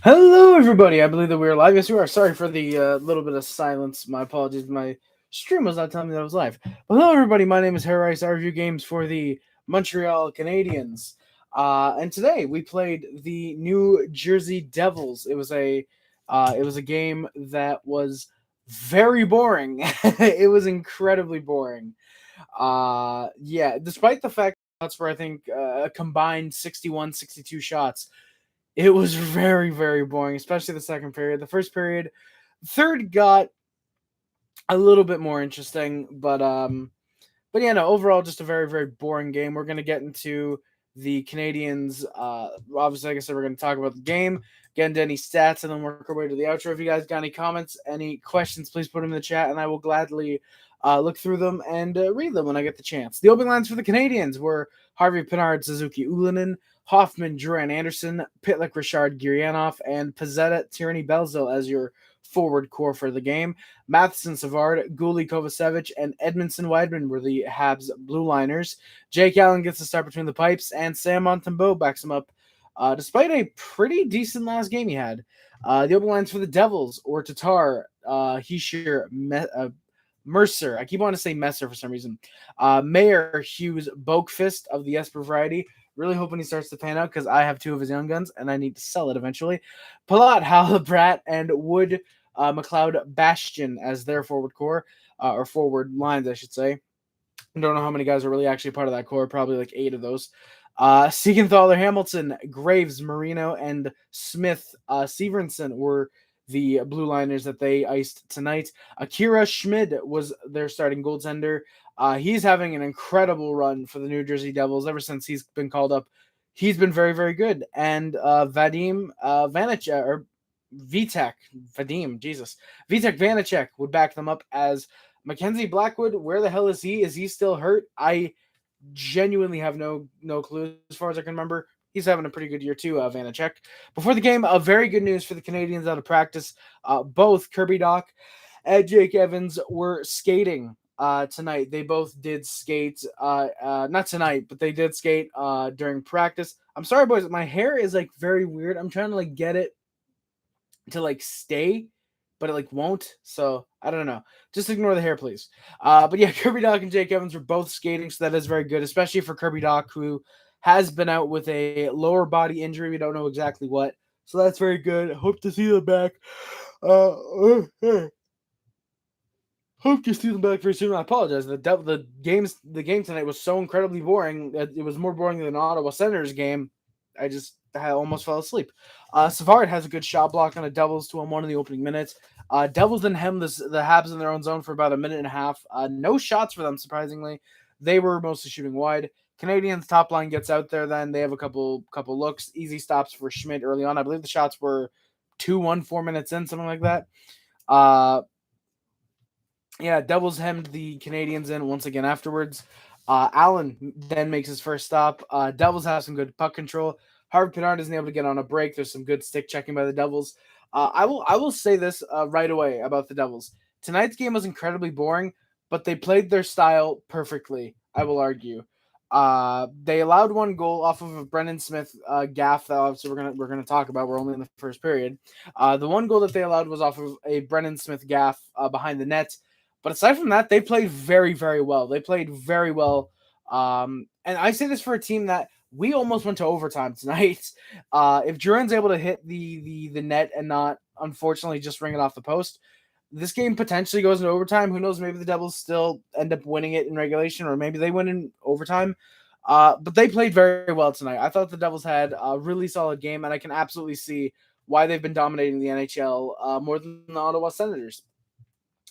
Hello, everybody. I believe that we are live. Yes, we are. Sorry for the little bit of silence. My apologies. My stream was not telling me that I was live. But hello, everybody. My name is Harris. I review games for the Montreal Canadiens. And today we played the New Jersey Devils. It was a game that was very boring. It was incredibly boring. Yeah, despite the fact that shots were, I think, a combined 61, 62 shots. It was very, very boring, especially the second period. The first period, third got a little bit more interesting, but yeah, no, overall just a very, very boring game. We're gonna get into the Canadians. Obviously, like I said, we're gonna talk about the game, get into any stats, and then work our way to the outro. If you guys got any comments, any questions, please put them in the chat, and I will gladly look through them and read them when I get the chance. The opening lines for the Canadians were Harvey Pinard, Suzuki Ulinen, Hoffman, Duran Anderson, Pitlick, Richard Gurianov, and Pizzetta, Tierney, Belzil as your forward core for the game. Matheson, Savard, Guli, Kovacevic, and Edmondson Weidman were the Habs blue liners. Jake Allen gets the start between the pipes, and Sam Montembeault backs him up, despite a pretty decent last game he had. The open lines for the Devils were Tatar, Hischier, Mercer. I keep wanting to say Messer for some reason. Mayer, Hughes, Boakfist of the Esper variety. Really hoping he starts to pan out because I have two of his young guns and I need to sell it eventually. Palat, Halibrat, and Wood, McLeod, Bastian as their forward core, or forward lines, I should say. I don't know how many guys are really actually part of that core. Probably like 8 of those. Siegenthaler, Hamilton, Graves, Marino, and Smith, Severenson were the blue liners that they iced tonight. Akira Schmid was their starting goaltender. He's having an incredible run for the New Jersey Devils ever since he's been called up. He's been very, very good. And Vadim Vanacek, or Vitek Vanacek would back them up as Mackenzie Blackwood. Where the hell is he? Is he still hurt? I genuinely have no clue as far as I can remember. He's having a pretty good year too, Vanacek. Before the game, very good news for the Canadians out of practice. Both Kirby Doc and Jake Evans were skating tonight. They both did skate, not tonight, but they did skate during practice. I'm sorry, boys, my hair is like very weird. I'm trying to like get it to like stay, but it like won't. So I don't know. Just ignore the hair, please. But yeah, Kirby Doc and Jake Evans were both skating, so that is very good, especially for Kirby Doc, who has been out with a lower body injury. We don't know exactly what, so that's very good. Hope to see them back. Hope to see them back very soon. I apologize. The game tonight was so incredibly boring that it was more boring than the Ottawa Senators game. I almost fell asleep. Savard has a good shot block on a Devils 2-on-1 in the opening minutes. Devils then hem the Habs in their own zone for about a minute and a half. No shots for them, surprisingly. They were mostly shooting wide. Canadians top line gets out there. Then they have a couple looks, easy stops for Schmidt early on. I believe the shots were 2-1, 4 minutes in, something like that. Yeah, Devils hemmed the Canadians in once again afterwards. Allen then makes his first stop. Devils have some good puck control. Harvey Pinard isn't able to get on a break. There's some good stick checking by the Devils. I will say this right away about the Devils. Tonight's game was incredibly boring, but they played their style perfectly, I will argue. They allowed one goal off of a Brendan Smith gaff that obviously we're gonna talk about. We're only in the first period. The one goal that they allowed was off of a Brendan Smith gaff behind the net. But aside from that, they played very, very well. They played very well. And I say this for a team that we almost went to overtime tonight. If Duran's able to hit the net and not, unfortunately, just ring it off the post, this game potentially goes into overtime. Who knows? Maybe the Devils still end up winning it in regulation, or maybe they win in overtime. But they played very well tonight. I thought the Devils had a really solid game, and I can absolutely see why they've been dominating the NHL more than the Ottawa Senators.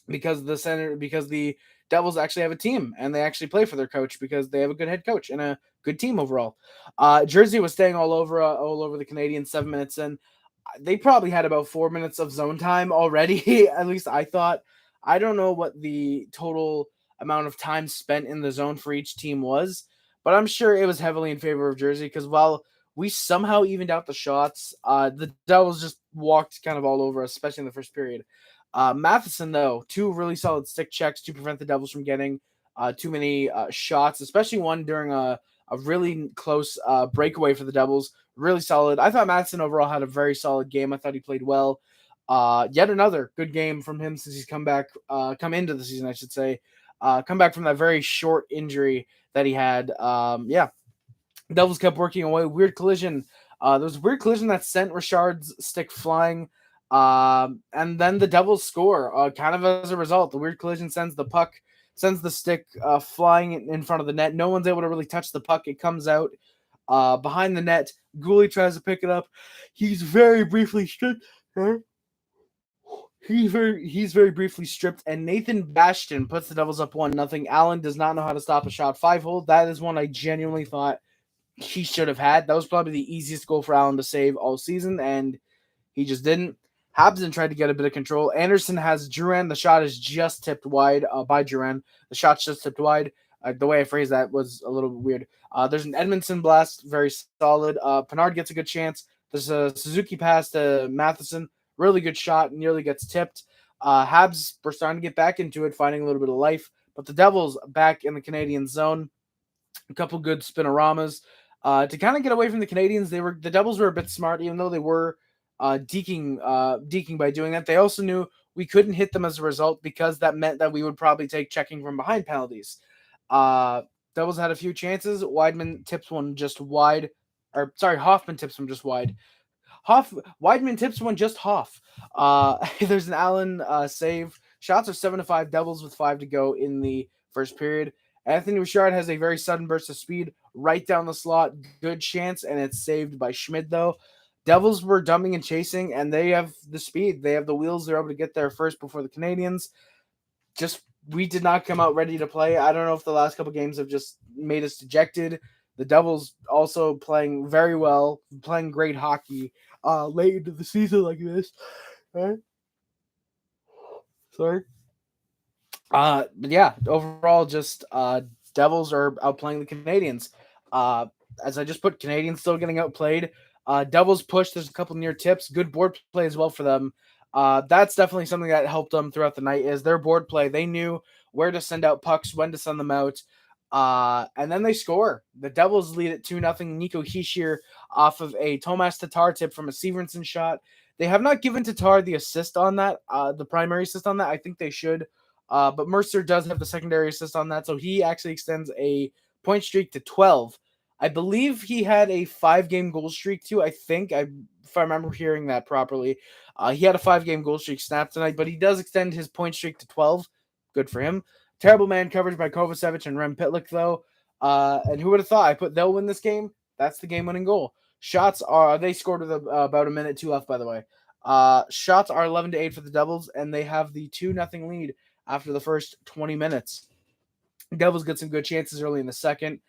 Because the Devils actually have a team and they actually play for their coach because they have a good head coach and a good team overall. Jersey was staying all over the Canadians 7 minutes in. They probably had about 4 minutes of zone time already. At least I thought. I don't know what the total amount of time spent in the zone for each team was, but I'm sure it was heavily in favor of Jersey because while we somehow evened out the shots, the Devils just walked kind of all over us, especially in the first period. Matheson, though, 2 really solid stick checks to prevent the Devils from getting too many shots, especially one during a A really close breakaway for the Devils. Really solid. I thought Matheson overall had a very solid game. I thought he played well. Yet another good game from him since he's come into the season, I should say. Come back from that very short injury that he had. Devils kept working away. Weird collision. There was a weird collision that sent Richard's stick flying. And then the Devils score. Kind of as a result, the weird collision sends the stick flying in front of the net. No one's able to really touch the puck. It comes out behind the net. Gooley tries to pick it up. He's very briefly stripped. He's very briefly stripped, and Nathan Bastian puts the Devils up 1-0. Allen does not know how to stop a shot 5-hole. That is one I genuinely thought he should have had. That was probably the easiest goal for Allen to save all season, and he just didn't. Habs tried to get a bit of control. Anderson has Duran. The shot is just tipped wide by Duran. The shot's just tipped wide. The way I phrased that was a little bit weird. There's an Edmondson blast, very solid. Pinard gets a good chance. There's a Suzuki pass to Matheson. Really good shot, nearly gets tipped. Habs were starting to get back into it, finding a little bit of life. But the Devils back in the Canadian zone. A couple good spinoramas. To kind of get away from the Canadiens, the Devils were a bit smart, even though they were deking by doing that. They also knew we couldn't hit them as a result because that meant that we would probably take checking from behind penalties. Devils had a few chances. Hoffman tips one just wide. Weidman tips one just off. There's an Allen save. Shots are 7-5. Devils with 5 to go in the first period. Anthony Richard has a very sudden burst of speed right down the slot. Good chance, and it's saved by Schmid, though. Devils were dumping and chasing, and they have the speed. They have the wheels. They're able to get there first before the Canadiens. We did not come out ready to play. I don't know if the last couple games have just made us dejected. The Devils also playing very well, playing great hockey late into the season like this. Right? Sorry. But yeah, overall, just Devils are outplaying the Canadiens. As I just put, Canadiens still getting outplayed. Devils push. There's a couple near tips. Good board play as well for them. That's definitely something that helped them throughout the night. Is their board play. They knew where to send out pucks, when to send them out. And then they score. The Devils lead at 2-0. Nico Hischier off of a Tomas Tatar tip from a Severenson shot. They have not given Tatar the assist on that, the primary assist on that. I think they should. But Mercer does have the secondary assist on that, so he actually extends a point streak to 12. I believe he had a 5-game goal streak too. If I remember hearing that properly. He had a 5-game goal streak snapped tonight, but he does extend his point streak to 12. Good for him. Terrible man coverage by Kovacevic and Rem Pitlick, though. And who would have thought? They'll win this game. That's the game-winning goal. Shots are they scored with about a minute 2 left, by the way. Shots are 11-8 for the Devils, and they have the 2-0 lead after the first 20 minutes. Devils get some good chances early in the second.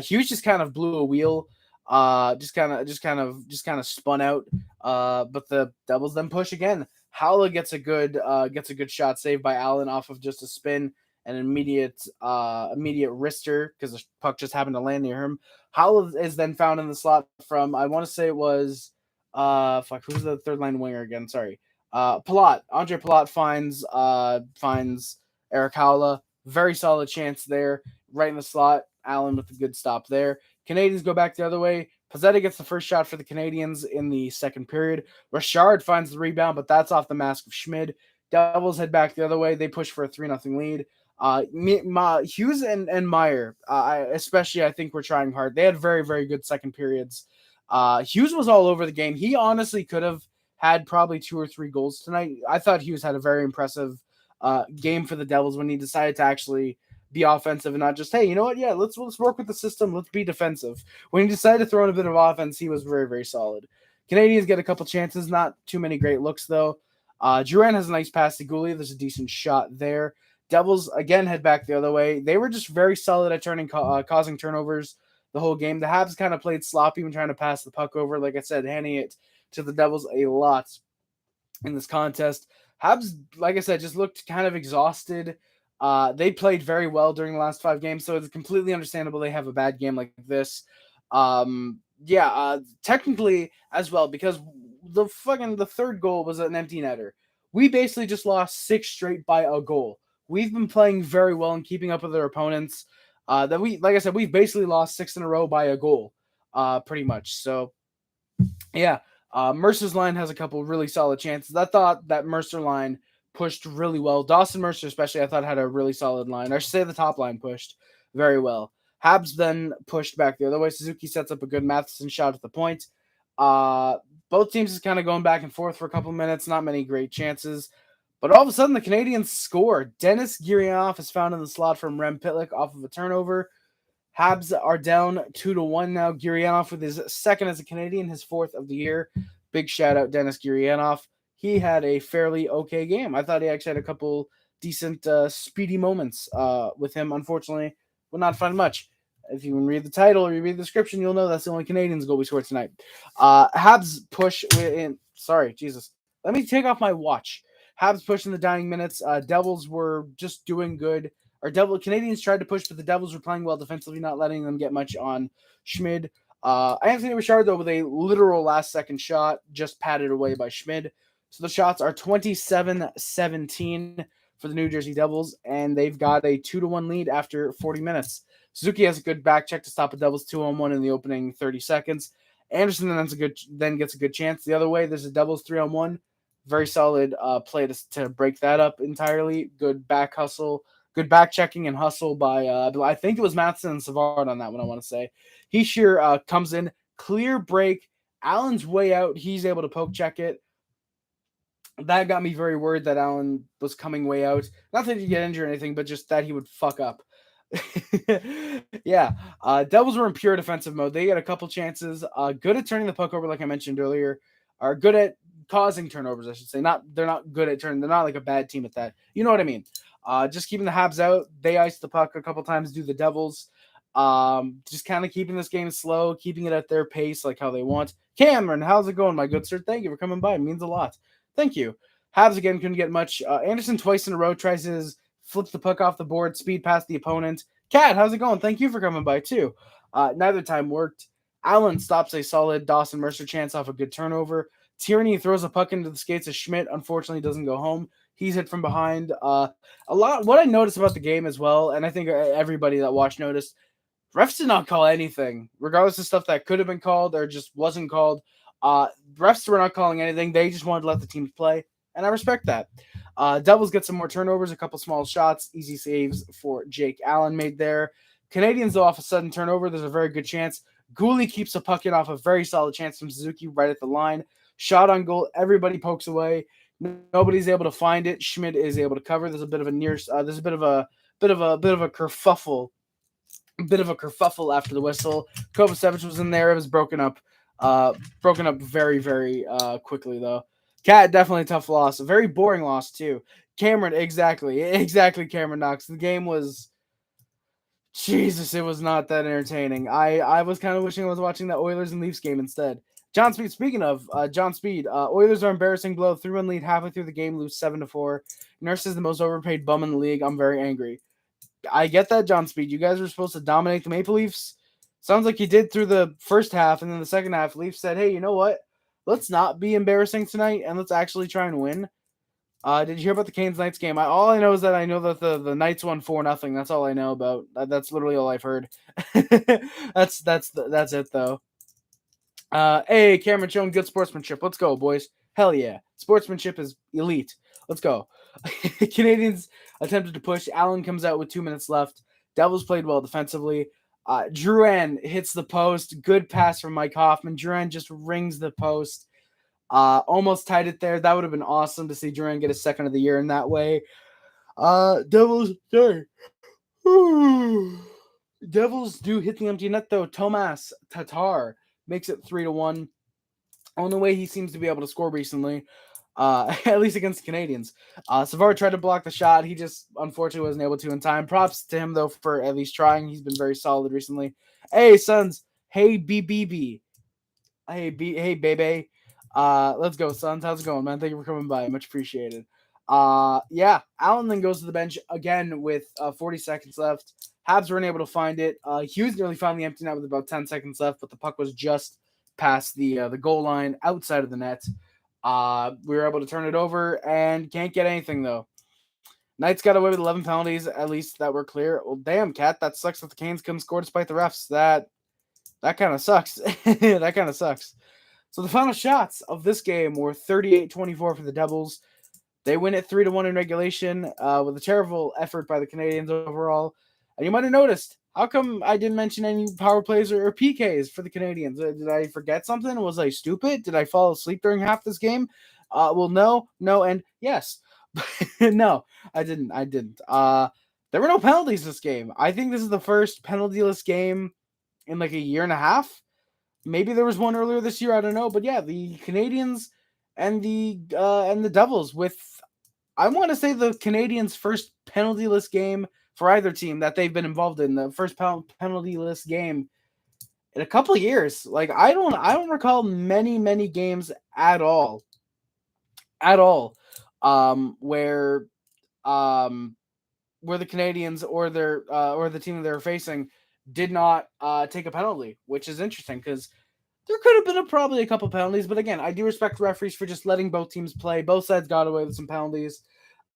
Hughes just kind of blew a wheel. Just kind of spun out. But the Devils then push again. Howla gets a good shot saved by Allen off of just a spin. An immediate wrister because the puck just happened to land near him. Howell is then found in the slot from, I want to say it was who's the third line winger again? Sorry. Palat. Andre Palat finds Eric Howla. Very solid chance there, right in the slot. Allen with a good stop there. Canadiens go back the other way. Pizzetti gets the first shot for the Canadiens in the second period. Richard finds the rebound, but that's off the mask of Schmid. Devils head back the other way. They push for a 3-0 lead. Hughes and Meyer, especially, I think, were trying hard. They had very, very good second periods. Hughes was all over the game. He honestly could have had probably 2 or 3 goals tonight. I thought Hughes had a very impressive game for the Devils when he decided to actually be offensive and not just, hey, you know what? Yeah, let's work with the system. Let's be defensive. When he decided to throw in a bit of offense, he was very, very solid. Canadiens get a couple chances, not too many great looks, though. Duran has a nice pass to Goulet. There's a decent shot there. Devils, again, head back the other way. They were just very solid at causing turnovers the whole game. The Habs kind of played sloppy when trying to pass the puck over. Like I said, handing it to the Devils a lot in this contest. Habs, like I said, just looked kind of exhausted. They played very well during the last 5 games, so it's completely understandable they have a bad game like this. Technically as well, because the third goal was an empty netter. We basically just lost 6 straight by a goal. We've been playing very well and keeping up with their opponents. That we, like I said, we've basically lost 6 in a row by a goal, pretty much. So yeah, Mercer's line has a couple really solid chances. I thought that Mercer line pushed really well. Dawson Mercer, especially, I thought had a really solid line. I should say the top line pushed very well. Habs then pushed back the other way. Suzuki sets up a good Matheson shot at the point. Uh, Both teams is kind of going back and forth for a couple minutes. Not many great chances. But all of a sudden, the Canadiens score. Denis Gurianov is found in the slot from Rem Pitlick off of a turnover. Habs are down 2-1 now. Gurianov with his second as a Canadian, his fourth of the year. Big shout out, Denis Gurianov. He had a fairly okay game. I thought he actually had a couple decent, speedy moments with him. Unfortunately, will not find much. If you can read the title or you read the description, you'll know that's the only Canadians goal we scored tonight. Habs push in. Sorry, Jesus. Let me take off my watch. Habs push in the dying minutes. Devils were just doing good. Canadians tried to push, but the Devils were playing well defensively, not letting them get much on Schmid. Anthony Richard, though, with a literal last-second shot, just patted away by Schmid. So the shots are 27-17 for the New Jersey Devils, and they've got a 2-1 lead after 40 minutes. Suzuki has a good back check to stop the Devils 2-1 in the opening 30 seconds. Anderson then gets a good chance. The other way, there's a Devils 3-1. Very solid play to break that up entirely. Good back hustle. Good back checking and hustle by, I think it was Matheson and Savard on that one, I want to say. Hischier comes in, clear break. Allen's way out. He's able to poke check it. That got me very worried that Allen was coming way out. Not that he'd get injured or anything, but just that he would fuck up. Yeah. Devils were in pure defensive mode. They had a couple chances. Good at turning the puck over, like I mentioned earlier. Are good at causing turnovers, I should say. They're not good at turning. They're not like a bad team at that. You know what I mean? Just keeping the Habs out. They iced the puck a couple times, do the Devils. Just kind of keeping this game slow, keeping it at their pace, like how they want. Cameron, how's it going, my good sir? Thank you for coming by. It means a lot. Thank you. Habs again couldn't get much. Anderson twice in a row tries his flips the puck off the board, speed past the opponent. Cat, how's it going? Thank you for coming by too. Neither time worked. Allen stops a solid Dawson Mercer chance off a good turnover. Tierney throws a puck into the skates of Schmidt. Unfortunately, doesn't go home. He's hit from behind. A lot. What I noticed about the game as well, and I think everybody that watched noticed, refs did not call anything, regardless of stuff that could have been called or just wasn't called. Refs were not calling anything. They just wanted to let the teams play, and I respect that. Devils get some more turnovers, a couple small shots, easy saves for Jake Allen made there. Canadians, though, off a sudden turnover, there's a very good chance. Gooley keeps a puck in off a very solid chance from Suzuki right at the line. Shot on goal, everybody pokes away. Nobody's able to find it. Schmidt is able to cover. There's a bit of a kerfuffle. Bit of a kerfuffle after the whistle. Kovacevic was in there. It was broken up very, very quickly, though. Cat, definitely a tough loss. A very boring loss, too. Cameron, exactly, Cameron Knox. The game was, Jesus, it was not that entertaining. I was kind of wishing I was watching that Oilers and Leafs game instead. John Speed, speaking of John Speed, Oilers are embarrassing blow, 3-1 lead halfway through the game, lose 7-4. Nurse is the most overpaid bum in the league. I'm very angry. I get that, John Speed. You guys were supposed to dominate the Maple Leafs. Sounds like you did through the first half, and then the second half, Leafs said, hey, you know what? Let's not be embarrassing tonight, and let's actually try and win. Did you hear about the Canes Knights game? All I know is that I know that the Knights won 4-0. That's all I know about. That's literally all I've heard. That's it, though. Hey, Cameron showing good sportsmanship. Let's go, boys. Hell yeah. Sportsmanship is elite. Let's go. Canadians attempted to push. Allen comes out with 2 minutes left. Devils played well defensively. Drouin hits the post. Good pass from Mike Hoffman. Drouin just rings the post. Almost tied it there. That would have been awesome to see Drouin get a second of the year in that way. Devils, sorry. Devils do hit the empty net, though. Tomas Tatar makes it 3-1. Only way he seems to be able to score recently, at least against the Canadiens. Savard tried to block the shot. He just unfortunately wasn't able to in time. Props to him, though, for at least trying. He's been very solid recently. Hey, Suns. Hey, BBB. Hey, baby. Let's go, Suns. How's it going, man? Thank you for coming by. Much appreciated. Yeah, Allen then goes to the bench again with 40 seconds left. Habs weren't able to find it. Hughes nearly found the empty net with about 10 seconds left, but the puck was just past the goal line outside of the net. We were able to turn it over and can't get anything, though. Knights got away with 11 penalties, at least that were clear. Well, damn, Cat, that sucks that the Canes couldn't score despite the refs. That kind of sucks. That kind of sucks. So the final shots of this game were 38-24 for the Devils. They win it 3-1 in regulation with a terrible effort by the Canadiens overall. And you might have noticed, how come I didn't mention any power plays or PKs for the Canadiens? Did I forget something? Was I stupid? Did I fall asleep during half this game? Well, no, and yes. No, I didn't. There were no penalties this game. I think this is the first penaltyless game in like a year and a half. Maybe there was one earlier this year. I don't know. But yeah, the Canadiens and the Devils with, I want to say, the Canadiens' first penaltyless game for either team that they've been involved in, the first penaltyless game in a couple of years. Like I don't recall many games at all, where the Canadiens or the team they're facing did not take a penalty, which is interesting because there could have been probably a couple penalties, but again, I do respect referees for just letting both teams play. Both sides got away with some penalties.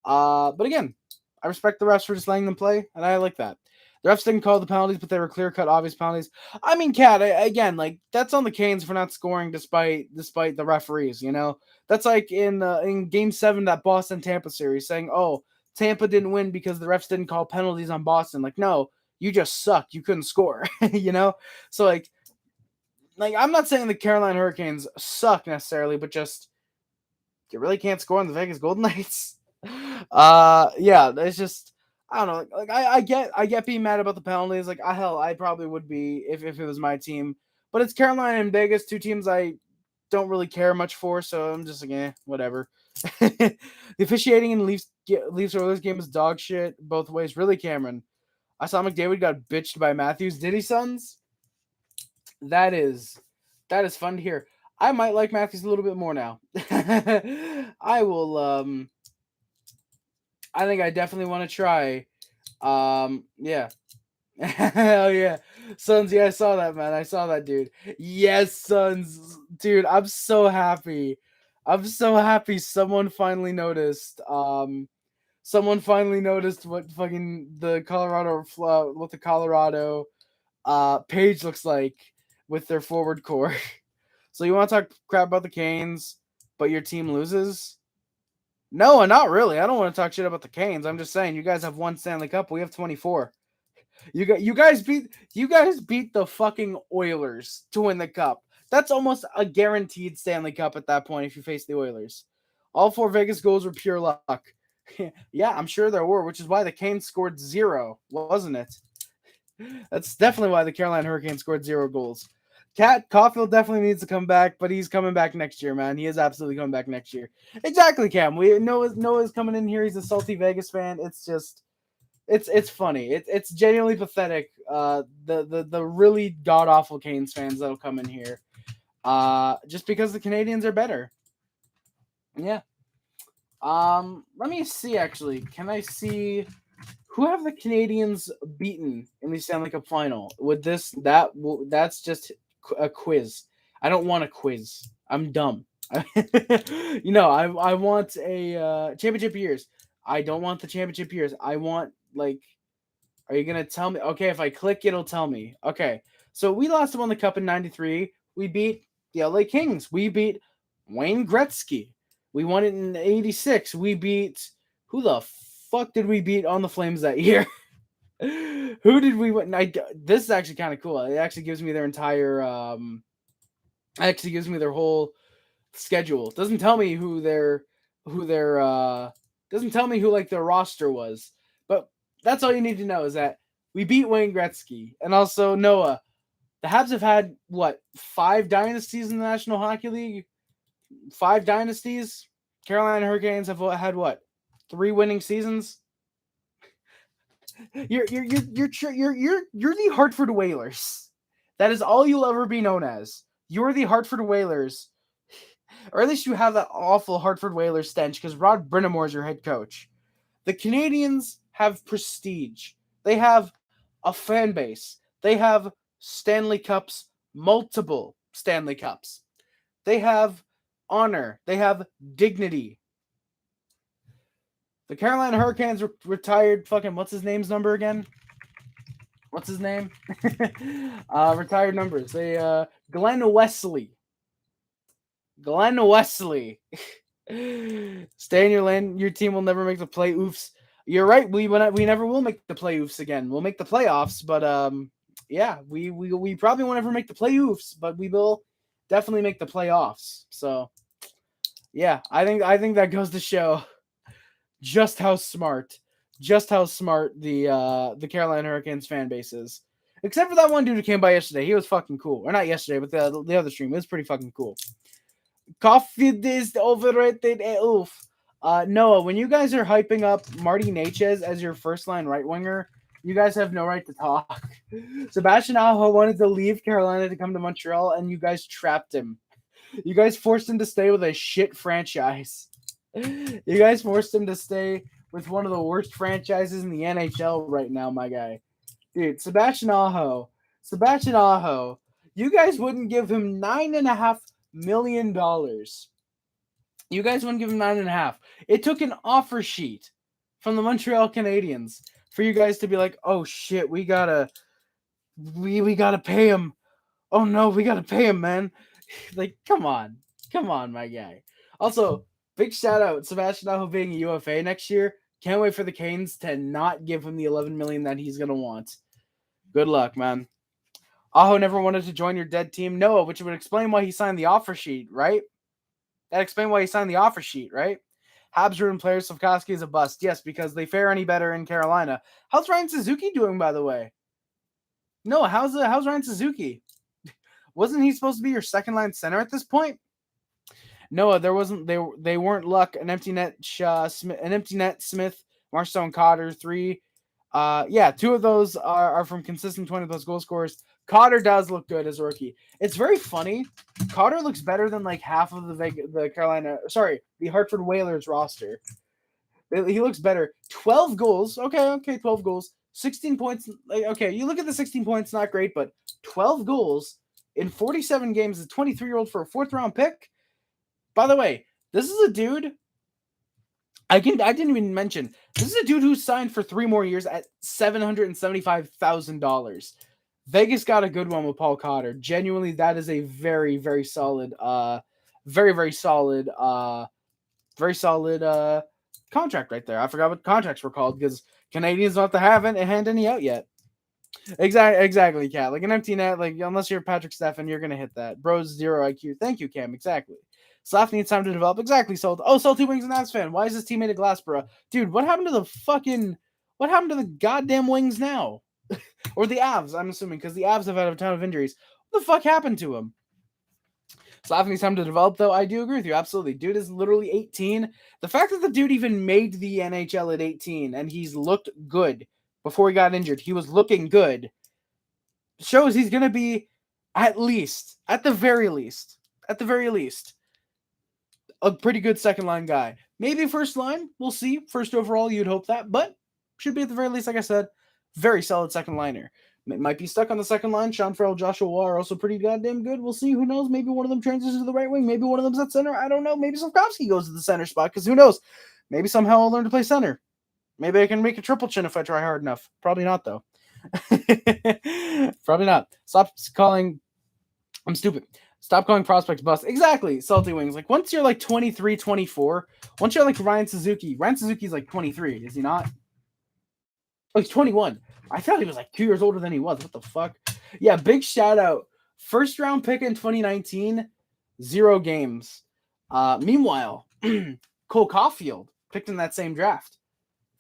But again, I respect the refs for just letting them play, and I like that. The refs didn't call the penalties, but they were clear-cut, obvious penalties. I mean, Cat, again, like, that's on the Canes for not scoring despite the referees, you know? That's like in Game 7, that Boston-Tampa series, saying, oh, Tampa didn't win because the refs didn't call penalties on Boston. Like, no, you just suck. You couldn't score, you know? So, like, I'm not saying the Carolina Hurricanes suck necessarily, but just you really can't score on the Vegas Golden Knights. Yeah, it's just, I don't know. Like I get being mad about the penalties. Like I probably would be if it was my team. But it's Carolina and Vegas, two teams I don't really care much for, so I'm just like, whatever. The officiating in Leafs Oilers game is dog shit both ways. Really, Cameron. I saw McDavid got bitched by Matthews. Did he, sons? That is fun to hear. I might like Matthews a little bit more now. I will I think I definitely want to try. Yeah. Hell yeah. Sons, yeah, I saw that, man. I saw that, dude. Yes, Sons. Dude, I'm so happy. I'm so happy someone finally noticed. Someone finally noticed what fucking the Colorado page looks like with their forward core. So you want to talk crap about the Canes, but your team loses? No, not really. I don't want to talk shit about the Canes. I'm just saying you guys have one Stanley Cup. We have 24. You guys beat the fucking Oilers to win the cup. That's almost a guaranteed Stanley Cup at that point if you face the Oilers. All 4 Vegas goals were pure luck. Yeah, I'm sure there were, which is why the Canes scored 0, wasn't it? That's definitely why the Carolina Hurricanes scored 0 goals. Caulfield definitely needs to come back, but he's coming back next year, man. He is absolutely coming back next year. Exactly, Cam. Noah's coming in here. He's a salty Vegas fan. It's just, it's funny. It's genuinely pathetic. The really god awful Canes fans that'll come in here, just because the Canadiens are better. Yeah. Let me see. Actually, can I see who have the Canadiens beaten in the Stanley Cup final? Would that's just a quiz. I don't want a quiz. I'm dumb. I want a championship years. I don't want the championship years. I want, like, are you gonna tell me? Okay, if I click, it'll tell me. Okay, so we lost on the cup in '93. We beat the LA Kings. We beat Wayne Gretzky. We won it in '86. We beat, who the fuck did we beat on the Flames that year? Who did we win? This is actually kind of cool. It actually gives me their entire actually gives me their whole schedule. It doesn't tell me who their doesn't tell me who, like, their roster was. But that's all you need to know, is that we beat Wayne Gretzky. And also, Noah, the Habs have had, what, 5 dynasties in the National Hockey League? 5 dynasties? Carolina Hurricanes have had, what, 3 winning seasons? You're the Hartford Whalers. That is all you'll ever be known as. You're the Hartford Whalers. Or at least you have that awful Hartford Whalers stench, because Rod Brind'Amour is your head coach. The Canadiens have prestige. They have a fan base. They have Stanley Cups, multiple Stanley Cups. They have honor. They have dignity. The Carolina Hurricanes retired fucking, what's his name's number again? What's his name? Retired numbers. They Glenn Wesley. Glenn Wesley. Stay in your lane. Your team will never make the play. Oofs. You're right. We never will make the play. Oofs again. We'll make the playoffs, but yeah, we probably won't ever make the play. Oofs, but we will definitely make the playoffs. So yeah, I think that goes to show just how smart the Carolina Hurricanes fan base is. Except for that one dude who came by yesterday. He was fucking cool. Or not yesterday, but the other stream. It was pretty fucking cool. Coffee is overrated AF. Noah, when you guys are hyping up Marty Necas as your first line right winger, you guys have no right to talk. Sebastian Aho wanted to leave Carolina to come to Montreal, and you guys trapped him. You guys forced him to stay with a shit franchise. You guys forced him to stay with one of the worst franchises in the NHL right now, my guy. Dude, Sebastian Aho. You guys wouldn't give him $9.5 million. You guys wouldn't give him 9.5. It took an offer sheet from the Montreal Canadiens for you guys to be like, oh shit, we gotta pay him. Oh no, we gotta pay him, man. Like, come on, my guy. Also, big shout out Sebastian Aho being a UFA next year. Can't wait for the Canes to not give him the $11 million that he's gonna want. Good luck, man. Aho never wanted to join your dead team. Noah, which would explain why he signed the offer sheet, right? That explains why he signed the offer sheet, right? Habs ruined player Slavkovsky is a bust. Yes, because they fare any better in Carolina. How's Ryan Suzuki doing, by the way? No, how's Ryan Suzuki? Wasn't he supposed to be your second line center at this point? No, there wasn't. They weren't luck. An empty net Smith, Marcel Cotter, 3. Yeah, 2 of those are from consistent 20+ goal scorers. Cotter does look good as a rookie. It's very funny. Cotter looks better than like half of the Hartford Whalers roster. He looks better. 12 goals. Okay, 12 goals. 16 points. Okay, you look at the 16 points, not great, but 12 goals in 47 games. A 23-year-old for a 4th-round pick. By the way, this is a dude. I didn't even mention. This is a dude who signed for 3 more years at $775,000. Vegas got a good one with Paul Cotter. Genuinely, that is a very, very solid, very solid contract right there. I forgot what contracts were called because Canadians don't have to hand any out yet. Exactly, Kat. Like an empty net, like unless you're Patrick Stefan, you're gonna hit that. Bro's 0 IQ. Thank you, Cam. Exactly. Slav needs time to develop. Exactly, Salt. Oh, Salty Wings and Avs fan. Why is his teammate a Glassboro? Dude, what happened to the goddamn Wings now? Or the Avs, I'm assuming, because the Avs have had a ton of injuries. What the fuck happened to him? Slav needs time to develop, though. I do agree with you. Absolutely. Dude is literally 18. The fact that the dude even made the NHL at 18 and he's looked good before he got injured, he was looking good, shows he's going to be at the very least, a pretty good second line guy. Maybe first line. We'll see. First overall, you'd hope that, but should be at the very least, like I said, very solid second liner. Might be stuck on the second line. Sean Farrell, Joshua Waugh are also pretty goddamn good. We'll see. Who knows? Maybe one of them transitions to the right wing. Maybe one of them's at center. I don't know. Maybe Slavkovsky goes to the center spot because who knows? Maybe somehow I'll learn to play center. Maybe I can make a triple chin if I try hard enough. Probably not, though. Probably not. Stop calling. I'm stupid. Stop calling prospects bust. Exactly, Salty Wings. Like, once you're like 23, 24, once you're like Ryan Suzuki's like 23, is he not? Oh, he's 21. I thought he was like 2 years older than he was. What the fuck? Yeah, big shout out. First round pick in 2019, 0 games. Meanwhile, Cole Caulfield picked in that same draft.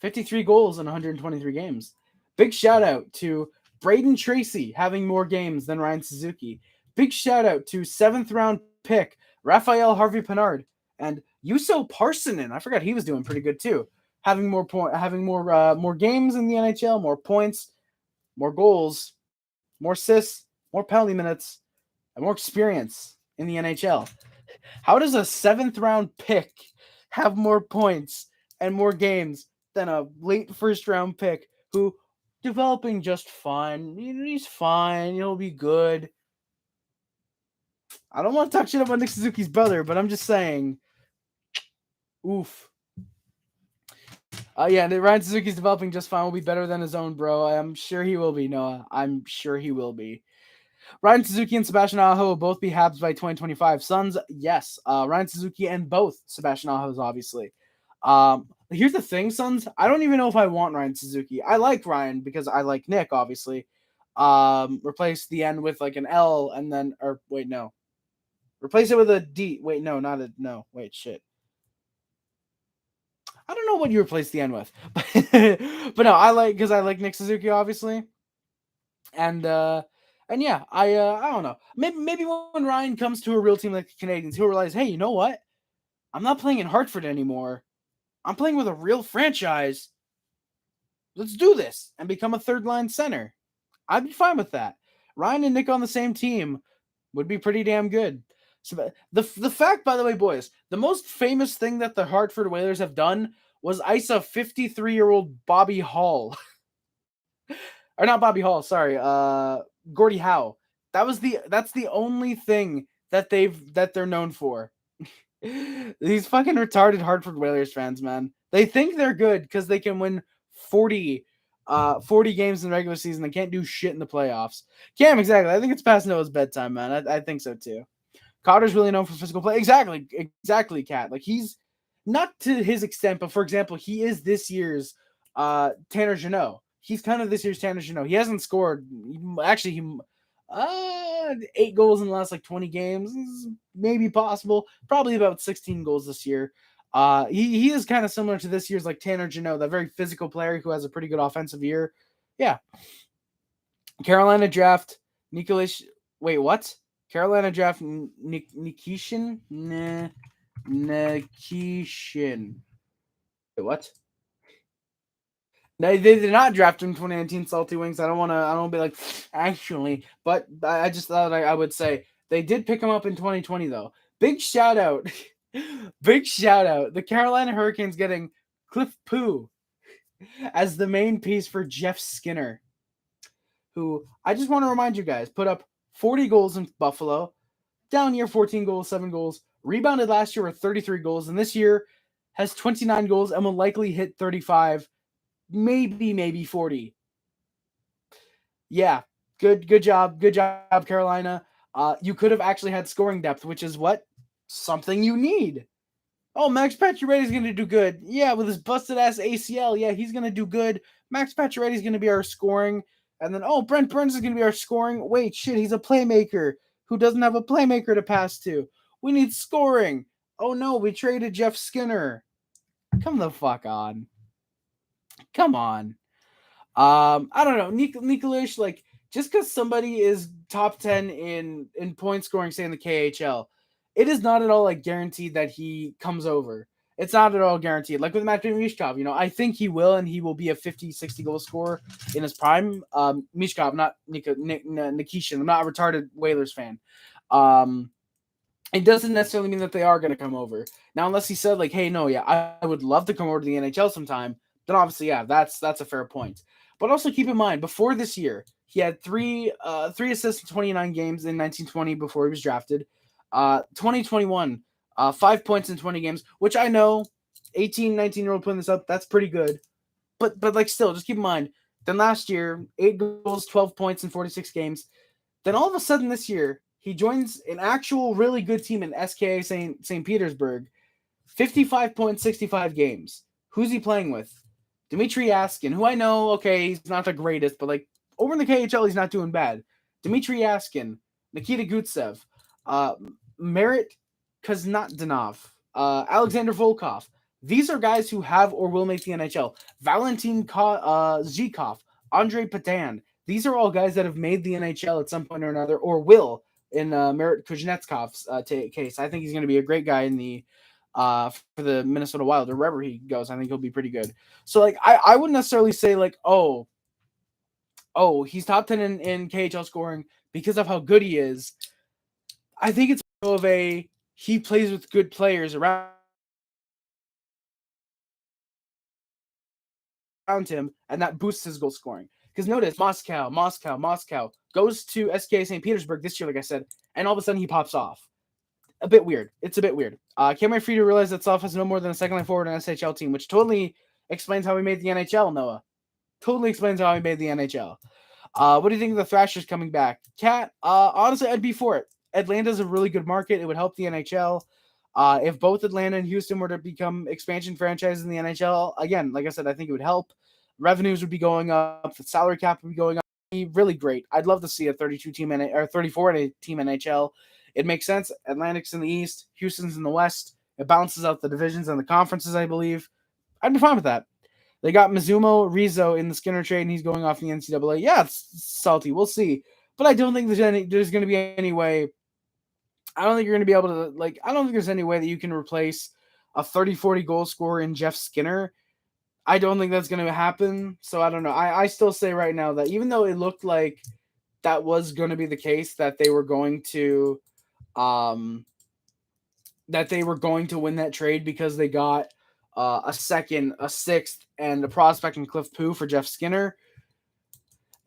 53 goals in 123 games. Big shout out to Braden Tracy having more games than Ryan Suzuki. Big shout out to 7th round pick Raphael Harvey-Pinard and Juuso Parssinen. I forgot he was doing pretty good too. Having more games in the NHL, more points, more goals, more assists, more penalty minutes, and more experience in the NHL. How does a 7th round pick have more points and more games than a late first round pick who developing just fine? He's fine. He'll be good. I don't want to talk shit about Nick Suzuki's brother, but I'm just saying, oof. Yeah, and Ryan Suzuki's developing just fine. Will be better than his own, bro. I'm sure he will be, Noah. I'm sure he will be. Ryan Suzuki and Sebastian Aho will both be Habs by 2025. Suns, yes. Ryan Suzuki and both Sebastian Ahos, obviously. Here's the thing, Suns. I don't even know if I want Ryan Suzuki. I like Ryan because I like Nick, obviously. Replace the N with like an L and then, or wait, no. Replace it with a D. Wait, no, not a, no. Wait, shit. I don't know what you replace the N with. But no, because I like Nick Suzuki, obviously. And yeah, I don't know. Maybe when Ryan comes to a real team like the Canadiens, he'll realize, hey, you know what? I'm not playing in Hartford anymore. I'm playing with a real franchise. Let's do this and become a third line center. I'd be fine with that. Ryan and Nick on the same team would be pretty damn good. So the fact, by the way, boys, the most famous thing that the Hartford Whalers have done was ice a 53-year-old Bobby Hall. Or not Bobby Hall, sorry, Gordie Howe. That's the only thing that they're known for. These fucking retarded Hartford Whalers fans, man. They think they're good because they can win 40 games in the regular season. They can't do shit in the playoffs. Cam, exactly. I think it's past Noah's bedtime, man. I think so too. Cotter's really known for physical play. Exactly, Cat. Like he's not to his extent, but for example, he is this year's Tanner Jeannot. He's kind of this year's Tanner Jeannot. He hasn't scored. Actually, he 8 goals in the last like 20 games is maybe possible. Probably about 16 goals this year. He is kind of similar to this year's like Tanner Jeannot, that very physical player who has a pretty good offensive year. Yeah. Carolina draft Nicholas. Wait, what? Carolina draft Nikishin? Nikishin. Wait, what? They did not draft him in 2019 Salty Wings. I don't be like, actually. But I just thought I would say they did pick him up in 2020, though. Big shout out. Big shout out. The Carolina Hurricanes getting Cliff Poo as the main piece for Jeff Skinner, who I just want to remind you guys put up 40 goals in Buffalo, down year 14 goals, 7 goals, rebounded last year with 33 goals, and this year has 29 goals and will likely hit 35, maybe 40. Yeah, good job, Carolina. You could have actually had scoring depth, which is what something you need. Oh, Max Pacioretty's going to do good. Yeah, with his busted ass ACL, yeah, he's going to do good. Max Pacioretty's going to be our scoring. And then, Brent Burns is going to be our scoring. Wait, shit, he's a playmaker who doesn't have a playmaker to pass to. We need scoring. Oh, no, we traded Jeff Skinner. Come the fuck on. Come on. I don't know. Nikolish, like, just because somebody is top 10 in point scoring, say in the KHL, it is not at all like guaranteed that he comes over. It's not at all guaranteed. Like with Matvei Michkov, I think he will, and he will be a 50, 60 goal scorer in his prime. Michkov, not Nikishin. I'm not a retarded Whalers fan. It doesn't necessarily mean that they are going to come over. Now, unless he said like, hey, no, yeah, I would love to come over to the NHL sometime, then obviously, yeah, that's a fair point. But also keep in mind, before this year, he had three assists in 29 games in 1920 before he was drafted. 2021, 5 points in 20 games, which I know 18, 19-year-old putting this up, that's pretty good. But like still, just keep in mind, then last year, 8 goals, 12 points in 46 games. Then all of a sudden this year, he joins an actual really good team in SKA St. Petersburg. 55 points, 65 games. Who's he playing with? Dmitry Askin, who I know, okay, he's not the greatest, but like over in the KHL, he's not doing bad. Dmitry Askin, Nikita Gutsev, Merit Kaznatdanov, Alexander Volkov. These are guys who have or will make the NHL. Valentin Zhikov, Andre Padan. These are all guys that have made the NHL at some point or another, or will in Merit Kuznetsov's case. I think he's going to be a great guy in the for the Minnesota Wild or wherever he goes. I think he'll be pretty good. So like I wouldn't necessarily say like oh he's top 10 in KHL scoring because of how good he is. I think it's more of a he plays with good players around him, and that boosts his goal scoring. Because notice Moscow goes to SKA St. Petersburg this year, like I said, and all of a sudden he pops off. It's a bit weird. Can't wait for you to realize that Self has no more than a second line forward on an SHL team, which totally explains how he made the NHL, Noah. Totally explains how he made the NHL. What do you think of the Thrashers coming back? Cat, honestly, I'd be for it. Atlanta's a really good market. It would help the NHL. If both Atlanta and Houston were to become expansion franchises in the NHL, again, like I said, I think it would help. Revenues would be going up. The salary cap would be going up. It'd be really great. I'd love to see a 32 team or 34 team NHL. It makes sense. Atlantic's in the East, Houston's in the West. It balances out the divisions and the conferences, I believe. I'd be fine with that. They got Mizumo Rizzo in the Skinner trade, and he's going off the NCAA. Yeah, it's salty. We'll see. But I don't think there's going to be any way. I don't think you're going to be able to, I don't think there's any way that you can replace a 30-40 goal scorer in Jeff Skinner. I don't think that's going to happen. So I don't know. I still say right now that even though it looked like that was going to be the case, that they were going to win that trade because they got a second, a sixth, and a prospect in Cliff Poo for Jeff Skinner.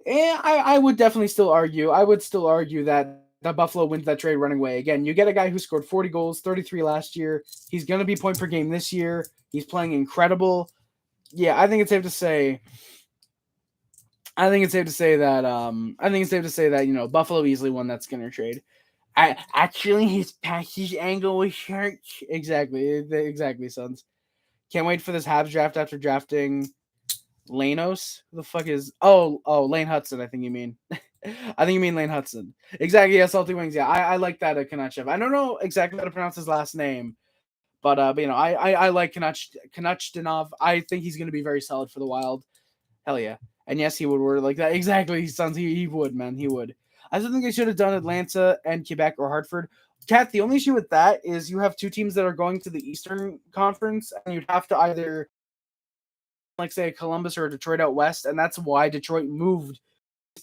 And I would definitely still argue. I would still argue that Buffalo wins that trade running away. Again, you get a guy who scored 40 goals, 33 last year. He's going to be point per game this year. He's playing incredible. Yeah, I think it's safe to say. that Buffalo easily won that Skinner trade. Actually, his package angle was short. Exactly, sons. Can't wait for this Habs draft after drafting Lanos. Who the fuck is? Oh, Lane Hudson. I think you mean. I think you mean Lane Hudson. Exactly. Yeah, Salty Wings. Yeah, I like that Kanachev. I don't know exactly how to pronounce his last name, but I like Kanachdanov. I think he's going to be very solid for the Wild. Hell yeah. And yes, he would word like that. Exactly, sons. He would, man. He would. I still think they should have done Atlanta and Quebec or Hartford. Kat, the only issue with that is you have two teams that are going to the Eastern Conference, and you'd have to either, say, Columbus or Detroit out west, and that's why Detroit moved,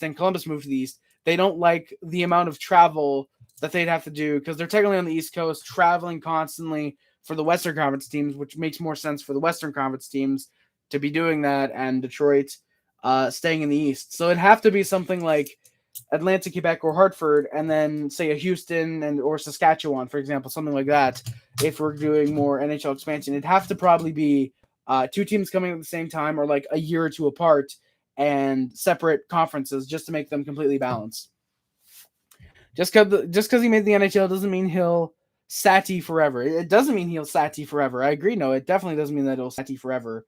and Columbus moved to the East. They don't like the amount of travel that they'd have to do because they're technically on the East Coast, traveling constantly for the Western Conference teams, which makes more sense for the Western Conference teams to be doing that, and Detroit staying in the East. So it'd have to be something like Atlanta, Quebec, or Hartford, and then say a Houston or Saskatchewan, for example, something like that. If we're doing more NHL expansion, it'd have to probably be two teams coming at the same time or like a year or two apart and separate conferences just to make them completely balanced. Just because he made the NHL doesn't mean he'll Sati forever. It doesn't mean he'll Sati forever. I agree. No, it definitely doesn't mean that he'll Sati forever.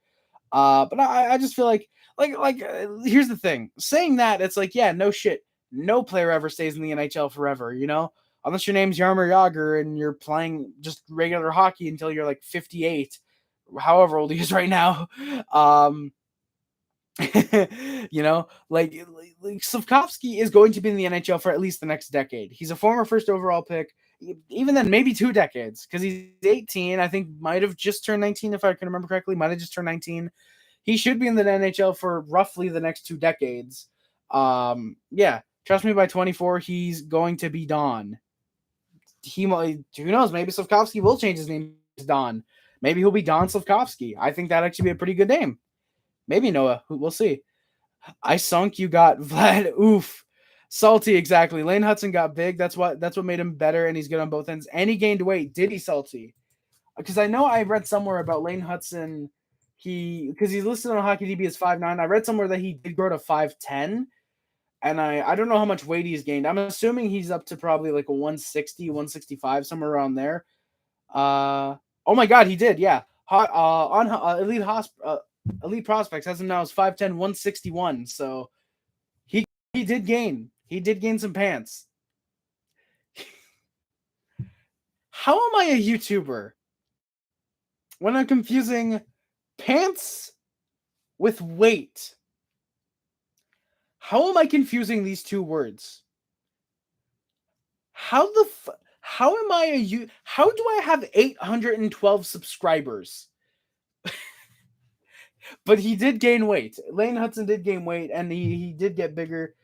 But I just feel like here's the thing. Saying that, it's like, yeah, no shit. No player ever stays in the NHL forever, unless your name's Jaromir Jagr and you're playing just regular hockey until you're like 58, however old he is right now. Slafkovsky is going to be in the NHL for at least the next decade. He's a former first overall pick. Even then, maybe 2 decades, because he's 18. I think might have just turned 19, if I can remember correctly. Might have just turned 19. He should be in the NHL for roughly the next 2 decades. Yeah, trust me, by 24, he's going to be Don. Who knows? Maybe Slafkovsky will change his name to Don. Maybe he'll be Don Slafkovsky. I think that'd actually be a pretty good name. Maybe Noah. We'll see. I sunk. You got Vlad. Oof. Salty, exactly. Lane Hudson got big. That's what made him better, and he's good on both ends. And he gained weight. Did he, Salty? Because I know I read somewhere about Lane Hudson. Because he's listed on HockeyDB as 5'9". I read somewhere that he did grow to 5'10". And I don't know how much weight he's gained. I'm assuming he's up to probably like a 160, 165, somewhere around there. Oh my God, he did. Yeah. On Elite Prospects has him now as 5'10", 161. So he did gain. He did gain some pants. How am I a YouTuber when I'm confusing pants with weight? How am I confusing these two words? How do I have 812 subscribers? But he did gain weight. Lane Hudson did gain weight, and he did get bigger.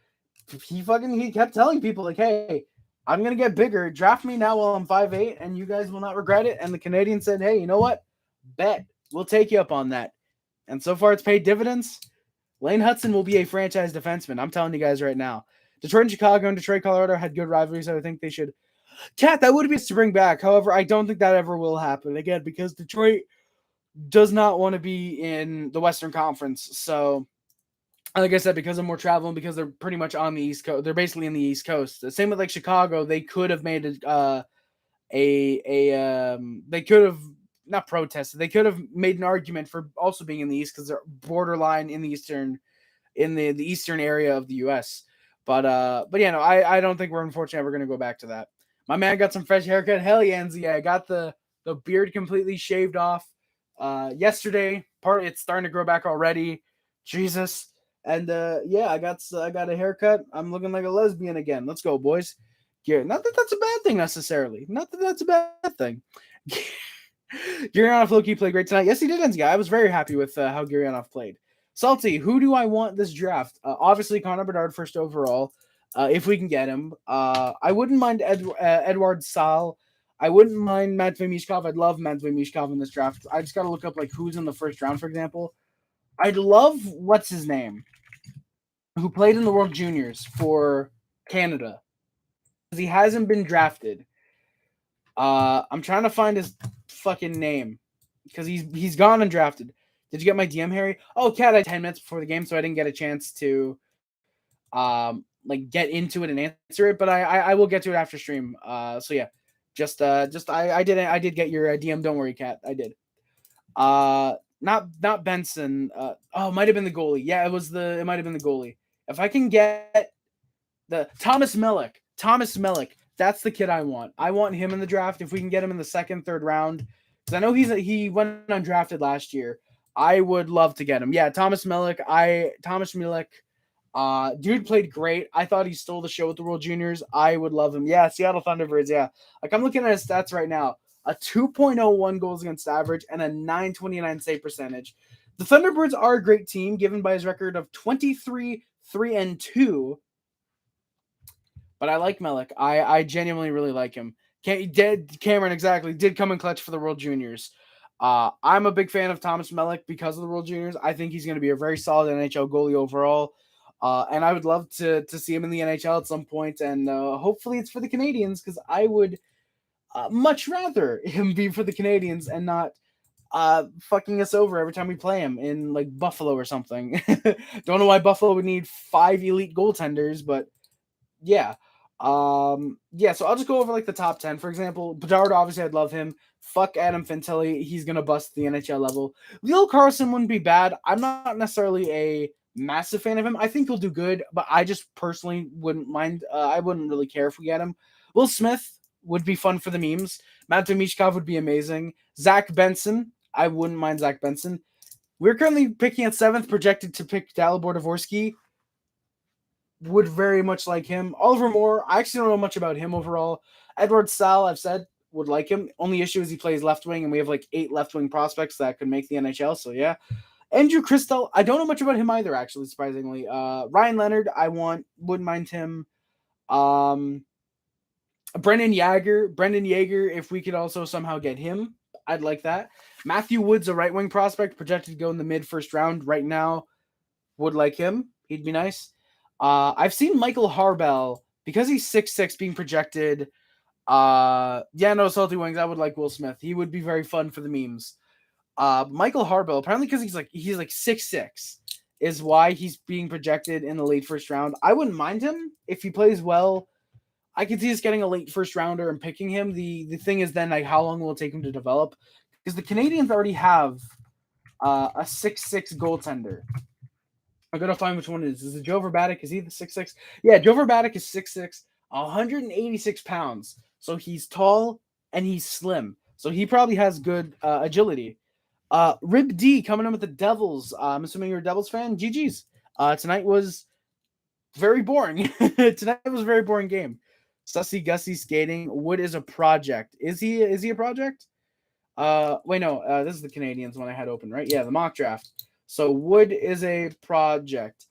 He kept telling people, like, hey, I'm going to get bigger. Draft me now while I'm 5'8", and you guys will not regret it. And the Canadiens said, hey, you know what? Bet. We'll take you up on that. And so far, it's paid dividends. Lane Hudson will be a franchise defenseman. I'm telling you guys right now. Detroit and Chicago and Detroit, Colorado had good rivalries. I would think they should. Cat, that would be to bring back. However, I don't think that ever will happen again because Detroit does not want to be in the Western Conference. So, like I said, because of more travel and because they're pretty much on the East Coast, they're basically in the East Coast. The same with like Chicago, they could have made they could have not protested. They could have made an argument for also being in the East because they're borderline in the the eastern area of the U.S. But yeah, no, I don't think we're unfortunately ever going to go back to that. My man got some fresh haircut. Hell yeah, I got the beard completely shaved off yesterday. It's starting to grow back already. Jesus. And yeah, I got a haircut. I'm looking like a lesbian again. Let's go, boys. Yeah, not that that's a bad thing necessarily. Not that that's a bad thing. Gurianov low-key played great tonight. Yes, he did, Enzi. I was very happy with how Gurianov played. Salty, who do I want this draft? Obviously, Connor Bedard first overall, if we can get him. I wouldn't mind Edward Sal. I wouldn't mind Matvei Mishkov. I'd love Matvei Mishkov in this draft. I just got to look up like who's in the first round, for example. I'd love what's his name, who played in the World Juniors for Canada. He hasn't been drafted. I'm trying to find his fucking name because he's gone undrafted. Did you get my DM, Harry? Oh, Cat, I had 10 minutes before the game, so I didn't get a chance to like get into it and answer it, but I will get to it after stream. So yeah, I did get your DM. Don't worry, Cat. I did. Not Benson. Oh, it might have been the goalie. Yeah, it might have been the goalie. If I can get the Thomas Milic. That's the kid I want. I want him in the draft. If we can get him in the second, third round, because I know he went undrafted last year. I would love to get him. Yeah, Thomas Milic. Dude played great. I thought he stole the show with the World Juniors. I would love him. Yeah, Seattle Thunderbirds. Yeah, like I'm looking at his stats right now. A 2.01 goals against average and a 929 save percentage. The Thunderbirds are a great team, given by his record of 23-3-2. But I like Melik. I genuinely really like him. Cameron exactly did come in clutch for the World Juniors. I'm a big fan of Thomas Melik because of the World Juniors. I think he's going to be a very solid NHL goalie overall. And I would love to see him in the NHL at some point. And hopefully it's for the Canadiens because I would much rather him be for the Canadiens and not fucking us over every time we play him in like Buffalo or something. Don't know why Buffalo would need 5 elite goaltenders, but yeah. Yeah, so I'll just go over like the top 10. For example, Bedard, obviously I'd love him. Fuck Adam Fantilli. He's gonna bust the NHL level. Leo Carlson wouldn't be bad. I'm not necessarily a massive fan of him. I think he'll do good, but I just personally wouldn't mind. I wouldn't really care if we get him. Will Smith would be fun for the memes. Matvei Mishkov would be amazing. Zach Benson. I wouldn't mind Zach Benson. We're currently picking at 7th, projected to pick Dalibor Dvorsky. Would very much like him. Oliver Moore, I actually don't know much about him overall. Edward Sal, I've said, would like him. Only issue is he plays left wing, and we have like 8 left wing prospects that could make the NHL. So yeah. Andrew Christel, I don't know much about him either, actually, surprisingly. Ryan Leonard, wouldn't mind him. Brendan Yeager, if we could also somehow get him, I'd like that. Matthew Woods, a right wing prospect, projected to go in the mid first round right now. Would like him. He'd be nice. I've seen Michael Harbell, because he's 6'6", being projected. Salty Wings, I would like Will Smith. He would be very fun for the memes. Michael Harbell, apparently because he's like 6'6", is why he's being projected in the late first round. I wouldn't mind him if he plays well. I could see us getting a late first rounder and picking him. The thing is then like how long will it take him to develop? Because the Canadiens already have a 6'6" goaltender. I gotta find which one it is. Is it Joe Verbatic? Is he the 6'6"? Yeah, Joe Verbatic is 6'6", 186 pounds. So he's tall and he's slim. So he probably has good agility. Rib D coming in with the Devils. I'm assuming you're a Devils fan. GG's. Tonight was very boring. Tonight was a very boring game. Sussy Gussy skating. Wood is a project. Is he a project? This is the Canadiens one I had open, right? Yeah, the mock draft. So Wood is a project.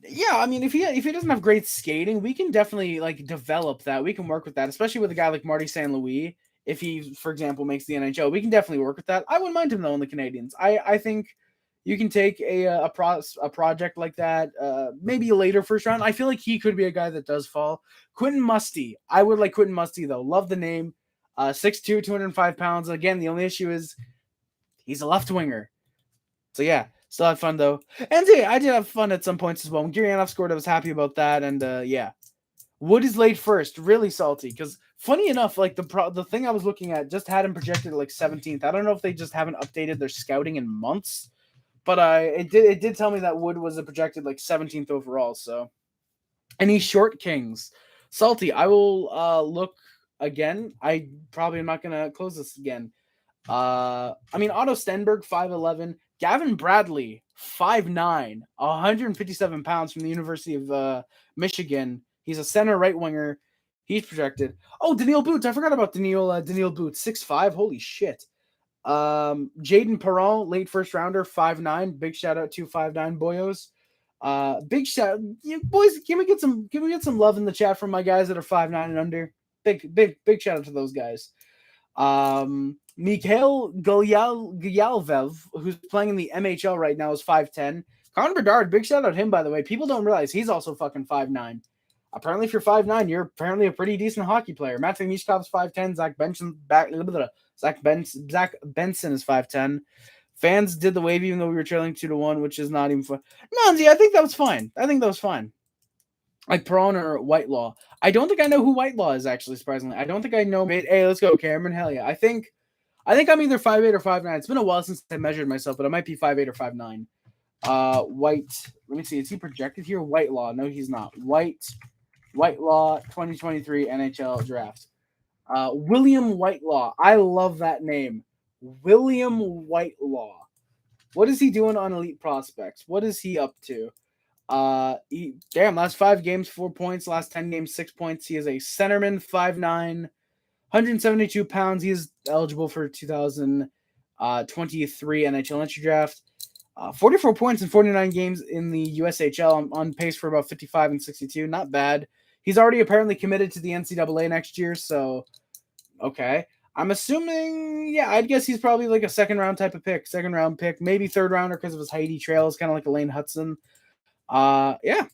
Yeah, I mean, if he doesn't have great skating, we can definitely like develop that. We can work with that, especially with a guy like Marty St. Louis. If he, for example, makes the NHL, we can definitely work with that. I wouldn't mind him though in the Canadiens. I think you can take a project like that, maybe later first round. I feel like he could be a guy that does fall. Quentin Musty, I would like Quentin Musty though. Love the name. 6'2", 205 pounds. Again, the only issue is he's a left winger. So yeah, still had fun though. And yeah, I did have fun at some points as well. When Gurianov scored, I was happy about that. And yeah, Wood is laid first. Really salty because funny enough, like the thing I was looking at just had him projected at like 17th. I don't know if they just haven't updated their scouting in months, but it did tell me that Wood was a projected like 17th overall. So, and he's short Kings. Salty. I will look again. I probably am not gonna close this again. I mean, Otto Stenberg, 5'11". Gavin Bradley, 5'9", 157 pounds from the University of Michigan. He's a center right winger. He's projected. Oh, Daniil Boots. I forgot about Daniil Boots, 6'5". Holy shit. Jaden Perron, late first rounder, 5'9". Big shout out to 5'9" boyos. Big shout, you boys. Can we get some love in the chat from my guys that are 5'9" and under? Big shout out to those guys. Mikhail Gyalvev, who's playing in the MHL right now, is 5'10". Connor Bedard, big shout out to him, by the way. People don't realize he's also fucking 5'9". Apparently, if you're 5'9", you're apparently a pretty decent hockey player. Matthew Mishkov's 5'10". Zach Benson is 5'10". Fans did the wave even though we were trailing 2-1, which is not even fun. No, I think that was fine. Like Perron or Whitelaw. I don't think I know who Whitelaw is, actually, surprisingly. I don't think I know. Hey, let's go, Cameron. Hell yeah. I think I'm either 5'8" or 5'9". It's been a while since I measured myself, but I might be 5'8" or 5'9". White. Let me see. Is he projected here? Whitelaw. No, he's not. Whitelaw 2023 NHL draft. William Whitelaw. I love that name. William Whitelaw. What is he doing on Elite Prospects? What is he up to? Last 5 games, 4 points. Last 10 games, 6 points. He is a centerman, 5'9", 172 pounds. He is eligible for 2023 NHL entry draft. 44 points in 49 games in the USHL. I'm on pace for about 55 and 62. Not bad. He's already apparently committed to the NCAA next year, so okay. I'm assuming, yeah, I'd guess he's probably like a second round pick, maybe third rounder because of his heighty trails, kind of like Elaine Hudson. Yeah,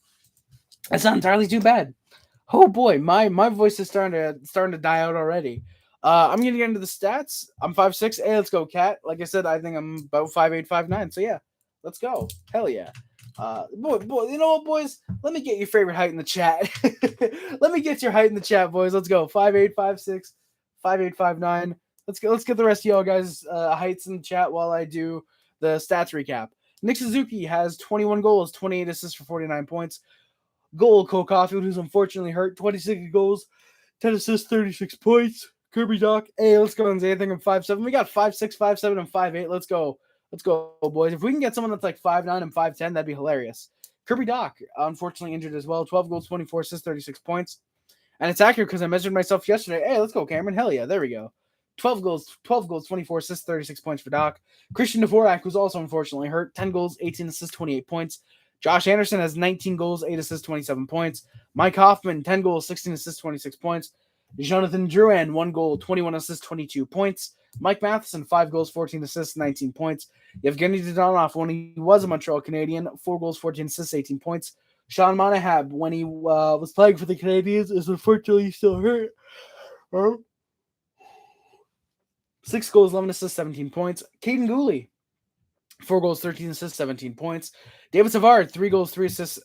that's not entirely too bad. Oh boy, my voice is starting to die out already. I'm gonna get into the stats. I'm 5'6". Hey, let's go, Cat. Like I said, I think I'm about 5'8", 5'9". So yeah, let's go. Hell yeah. Boy, you know what, boys? Let me get your favorite height in the chat. Let me get your height in the chat, boys. Let's go. 5'8", 5'6", 5'8", 5'9". Let's get the rest of y'all guys' heights in the chat while I do the stats recap. Nick Suzuki has 21 goals, 28 assists for 49 points. Goal, Cole Caulfield, who's unfortunately hurt, 26 goals, 10 assists, 36 points. Kirby Doc, hey, let's go and say anything. I'm 5'7". We got 5'6", 5'7", and 5'8". Let's go, boys. If we can get someone that's like 5'9" and 5'10", that'd be hilarious. Kirby Doc, unfortunately injured as well. 12 goals, 24 assists, 36 points. And it's accurate because I measured myself yesterday. Hey, let's go, Cameron. Hell yeah, there we go. 12 goals, 24 assists, 36 points for Doc. Christian Dvorak, who's also unfortunately hurt, 10 goals, 18 assists, 28 points. Josh Anderson has 19 goals, 8 assists, 27 points. Mike Hoffman, 10 goals, 16 assists, 26 points. Jonathan Drouin, 1 goal, 21 assists, 22 points. Mike Matheson, 5 goals, 14 assists, 19 points. Yevgeny Dadonov, when he was a Montreal Canadian, 4 goals, 14 assists, 18 points. Sean Monahab, when he was playing for the Canadiens, is unfortunately still hurt. 6 goals, 11 assists, 17 points. Caden Gooley, 4 goals, 13 assists, 17 points. David Savard, 3 goals, 3 assists.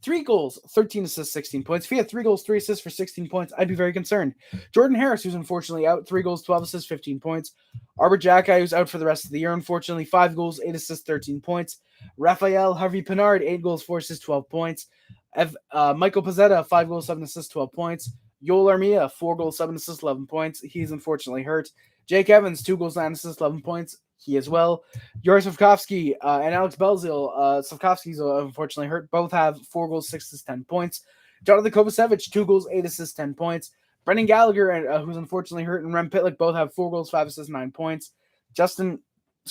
3 goals, 13 assists, 16 points. If he had 3 goals, 3 assists for 16 points, I'd be very concerned. Jordan Harris, who's unfortunately out, 3 goals, 12 assists, 15 points. Arbor Jacki, who's out for the rest of the year, unfortunately, 5 goals, 8 assists, 13 points. Raphael Harvey Pinard, 8 goals, 4 assists, 12 points. Michael Pizzetta, 5 goals, 7 assists, 12 points. Yoel Armia, 4 goals, 7 assists, 11 points. He's unfortunately hurt. Jake Evans, 2 goals, 9 assists, 11 points. He as well. Yuri Savkovsky and Alex Belzil. Savkovsky's unfortunately hurt. Both have 4 goals, 6 assists, 10 points. Jonathan Kovacevic, 2 goals, 8 assists, 10 points. Brendan Gallagher, who's unfortunately hurt, and Rem Pitlick both have 4 goals, 5 assists, 9 points. Justin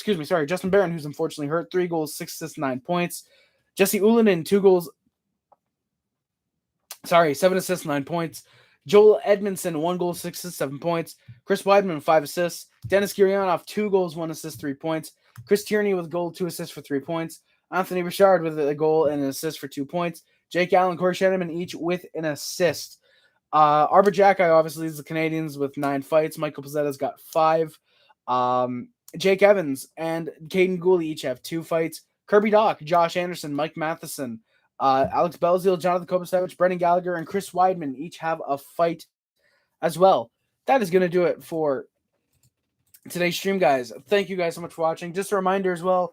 Barron, who's unfortunately hurt, 3 goals, 6 assists, 9 points. Jesse Ullinen, 7 assists, 9 points. Joel Edmondson, 1 goal, 6 assists, 7 points. Chris Weidman, 5 assists. Denis Gurianov, 2 goals, 1 assist, 3 points. Chris Tierney with a goal, 2 assists for 3 points. Anthony Bouchard with a goal and an assist for 2 points. Jake Allen, Corey Shannon, each with an assist. Arbor Jacki obviously is the Canadiens with 9 fights. Michael Pizzetta's got 5. Jake Evans and Caden Gooley each have 2 fights. Kirby Doc, Josh Anderson, Mike Matheson, Alex Belzile, Jonathan Kovacevic, Brendan Gallagher, and Chris Weidman each have a fight as well. That is going to do it for today's stream, guys. Thank you guys so much for watching. Just a reminder as well,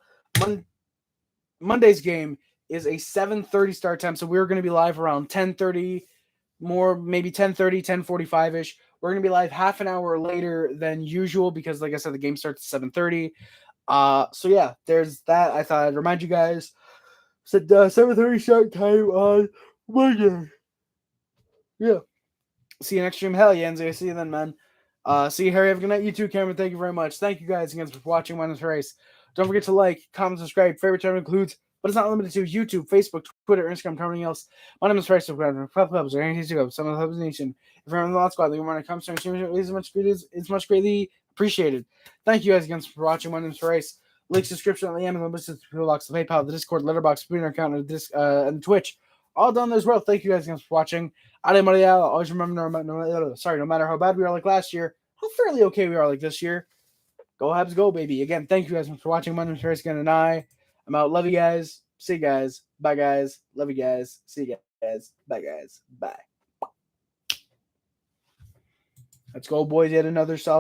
Monday's game is a 7:30 start time, so we're going to be live around 10:30, more maybe 10:30, 10:45-ish. We're going to be live half an hour later than usual because, like I said, the game starts at 7:30. So yeah, there's that. I thought I'd remind you guys. Said 7:30 start time on Monday. Yeah. See you next stream. Hell yeah, Enzo. See you then, man. See you, Harry. Have a good night. You too, Cameron. Thank you very much. Thank you guys again for watching Minus Race. Don't forget to like, comment, subscribe. Favorite channel includes, but it's not limited to, YouTube, Facebook, Twitter, Instagram, everything else. My name is Rice. Some of the Hubs Nation. If you're on the Lot Squad, leave a comment, it's much greatly appreciated. Thank you guys again for watching. My name is Rice. Links description on the Amazon listed to the PayPal, the Discord, Letterboxd, Twitter account, and Twitch. All done as well. Thank you guys again for watching. Ade Maria, always remember, no matter how bad we are like last year, how fairly okay we are like this year. Go Habs, go, baby. Again, thank you guys for watching. My name is Harris again, and I'm out. Love you guys. See you guys. Bye, guys. Love you guys. See you guys. Bye, guys. Bye. Let's go, boys. Yet another solid.